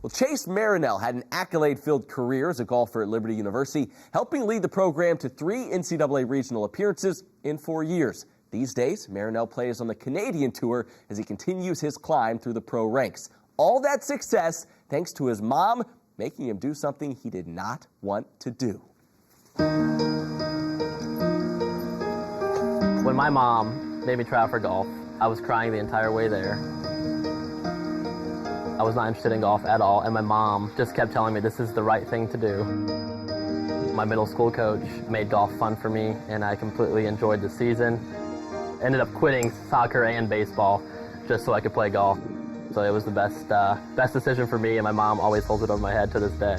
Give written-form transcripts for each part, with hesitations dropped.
Well, Chase Marinell had an accolade-filled career as a golfer at Liberty University, helping lead the program to 3 NCAA regional appearances in 4 years. These days, Marinell plays on the Canadian Tour as he continues his climb through the pro ranks. All that success thanks to his mom making him do something he did not want to do. When my mom made me try out for golf, I was crying the entire way there. I was not interested in golf at all, and my mom just kept telling me this is the right thing to do. My middle school coach made golf fun for me, and I completely enjoyed the season. Ended up quitting soccer and baseball just so I could play golf. So it was the best decision for me, and my mom always holds it over my head to this day.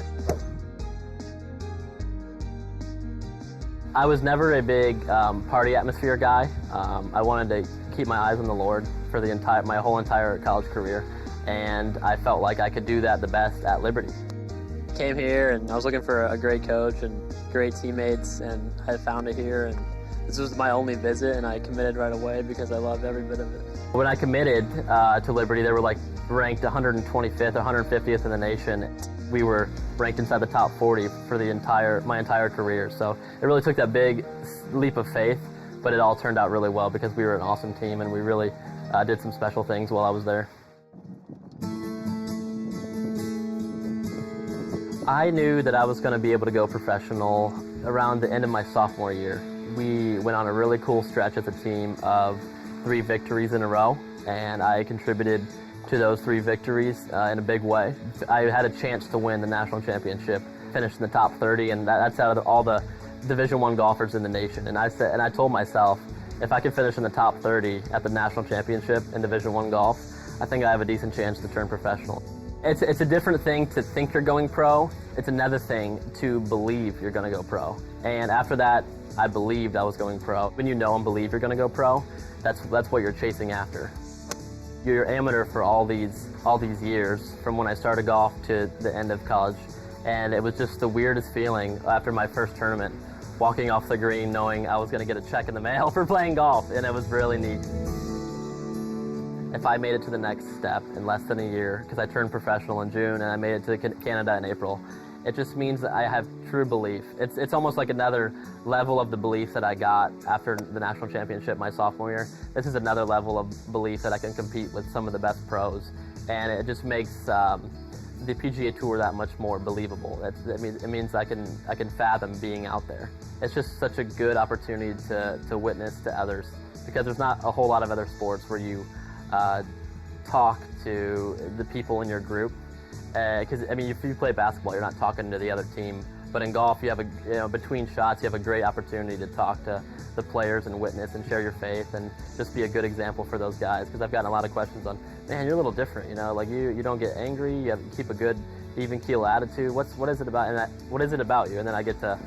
I was never a big party atmosphere guy. I wanted to keep my eyes on the Lord for my whole entire college career, and I felt like I could do that the best at Liberty. Came here and I was looking for a great coach and great teammates, and I found it here, and this was my only visit, and I committed right away because I loved every bit of it. When I committed to Liberty, they were like ranked 125th, 150th in the nation. We were ranked inside the top 40 for my entire career, so it really took that big leap of faith, but it all turned out really well because we were an awesome team and we really did some special things while I was there. I knew that I was going to be able to go professional around the end of my sophomore year. We went on a really cool stretch as a team of 3 victories in a row, and I contributed to those 3 victories in a big way. I had a chance to win the national championship, finished in the top 30, and that's out of all the Division I golfers in the nation. And I told myself, if I could finish in the top 30 at the national championship in Division I golf, I think I have a decent chance to turn professional. It's a different thing to think you're going pro. It's another thing to believe you're going to go pro. And after that, I believed I was going pro. When you know and believe you're going to go pro, that's what you're chasing after. You're amateur for all these years, from when I started golf to the end of college, and it was just the weirdest feeling after my first tournament, walking off the green knowing I was going to get a check in the mail for playing golf, and it was really neat. If I made it to the next step in less than a year, because I turned professional in June and I made it to Canada in April, it just means that I have true belief. It's almost like another level of the belief that I got after the national championship my sophomore year. This is another level of belief that I can compete with some of the best pros, and it just makes the PGA Tour that much more believable. It means I can fathom being out there. It's just such a good opportunity to witness to others, because there's not a whole lot of other sports where you talk to the people in your group. Because if you play basketball, you're not talking to the other team. But in golf, you have between shots, you have a great opportunity to talk to the players and witness and share your faith and just be a good example for those guys. Because I've gotten a lot of questions on, man, you're a little different. Like you don't get angry. You keep a good, even keel attitude. What is it about? What is it about you? And then I get to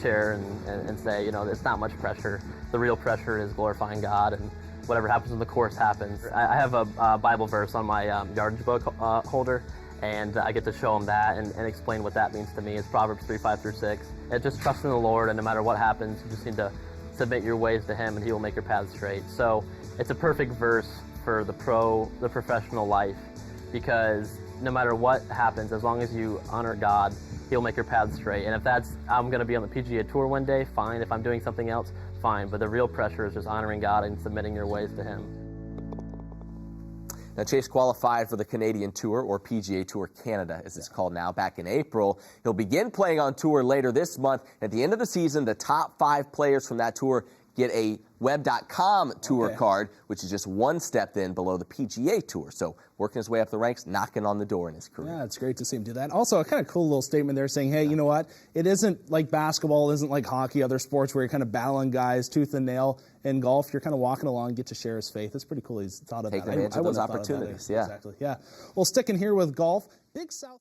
share and say, it's not much pressure. The real pressure is glorifying God, and whatever happens in the course happens. I have a Bible verse on my yardage book holder, and I get to show them that and explain what that means to me. It's Proverbs 3:5-6. It's just trust in the Lord, and no matter what happens, you just need to submit your ways to Him, and He will make your paths straight. So it's a perfect verse for the professional life, because no matter what happens, as long as you honor God, He'll make your paths straight. And if I'm going to be on the PGA Tour one day, fine. If I'm doing something else, fine. But the real pressure is just honoring God and submitting your ways to Him. Now, Chase qualified for the Canadian Tour, or PGA Tour Canada, as it's called now, back in April. He'll begin playing on tour later this month. At the end of the season, the top 5 players from that tour get a Web.com tour card, which is just one step then below the PGA Tour. So working his way up the ranks, knocking on the door in his career. Yeah, it's great to see him do that. Also, a kind of cool little statement there saying, hey, you know what? It isn't like basketball, it isn't like hockey, other sports where you're kind of battling guys tooth and nail. In golf, you're kind of walking along and get to share his faith. It's pretty cool he's thought of that. Take advantage of those opportunities. Yeah. Exactly. Yeah. Well, sticking here with golf, Big South.